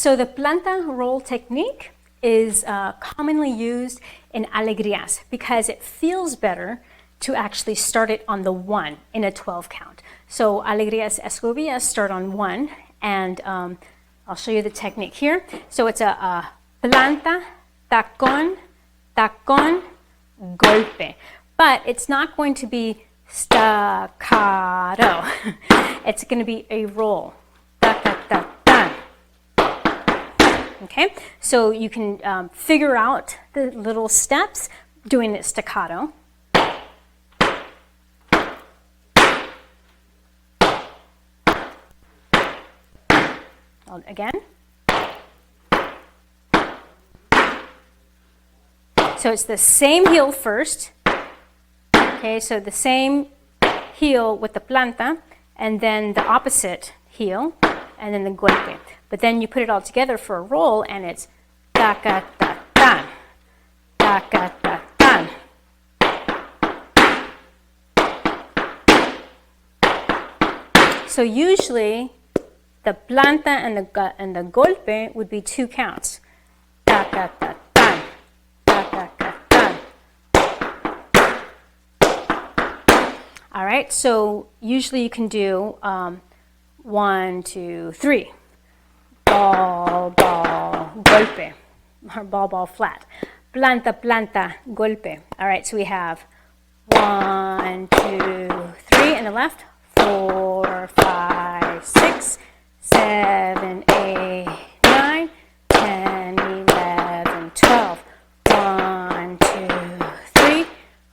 So the planta roll technique is commonly used in alegrías because it feels better to actually start it on the 1 in a 12 count. So alegrías escobillas start on 1, and I'll show you the technique here. So it's a planta, tacón, tacón, golpe. But it's not going to be staccato. It's going to be a roll. Da, da, da, da. Okay, so you can figure out the little steps doing it staccato. Again. So it's the same heel first. Okay, so the same heel with the planta, and then the opposite heel, and then the golpe. But then you put it all together for a roll, and it's taca ta tan, taca ta tan. So usually the planta and the golpe would be 2 counts. Taca ta tan, taca ta tan. All right, so usually you can do 1, 2, 3. Ball, ball, golpe, or ball, ball, flat. Planta, planta, golpe. All right, so we have 1, 2, 3 in the left, 4, 5, 6, 7, 8, 9, 10, 11, 12. 1, 2, 3,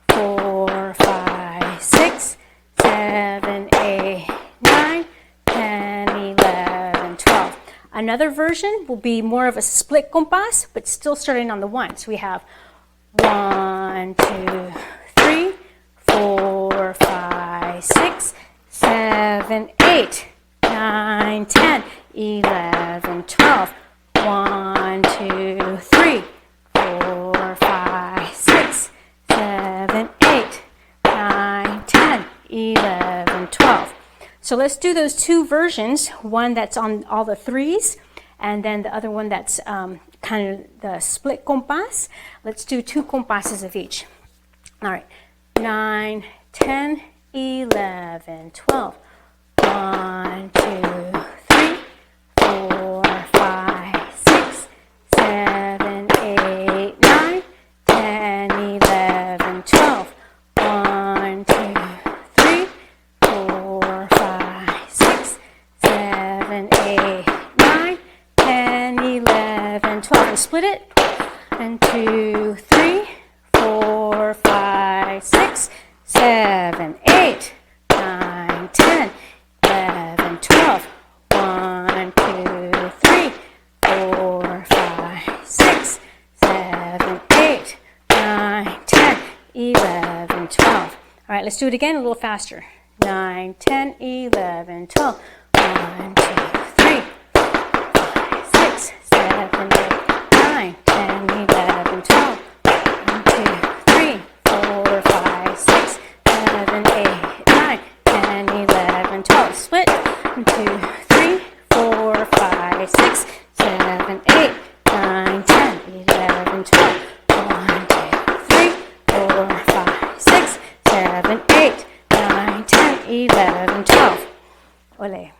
4, 5, 6, 7, 8, 9, 10, 11, 12. Another version will be more of a split compás, but still starting on the 1. So we have 1, 2, 3, 4, 5, 6, 7, 8, 9, 10, 11, 12. 1, 2, 3, 4, 5, 6, 7, 8, 9, 10, 11, 12. So let's do those 2 versions, one that's on all the 3s, and then the other one that's kind of the split compás. Let's do 2 compasses of each. All right, 9, 10, 11, 12. 1, 2, 3, 4, 5, 6, 7, 8, 9, 10, 11, 12. 1, 2, 3, 4, 5, 6, 7, 8, 9, 10, 11, 12. And split it. And 2, 3, 4, 5, 6, 7, 8, 9, 10, 11, 12. 1, 2, 3, 4, 5, 6, 7, 8, 9, 10, 11, 12. All right, let's do it again a little faster. 9, 10, 11, 12. 1, 2, 3, 5, 6, 7, 8, 9, 10, 11, 12. 1, 2, 3, 4, 5, 6, 7, 8, 9, 10, 11, 12. Split. 1, 2, 3, 4, 5, 6, 7, 8, 9, 10, 11, 12. 1, 2, 3, 4, 5, 6, 7, 8, 9, 10, 11, 12. Ole.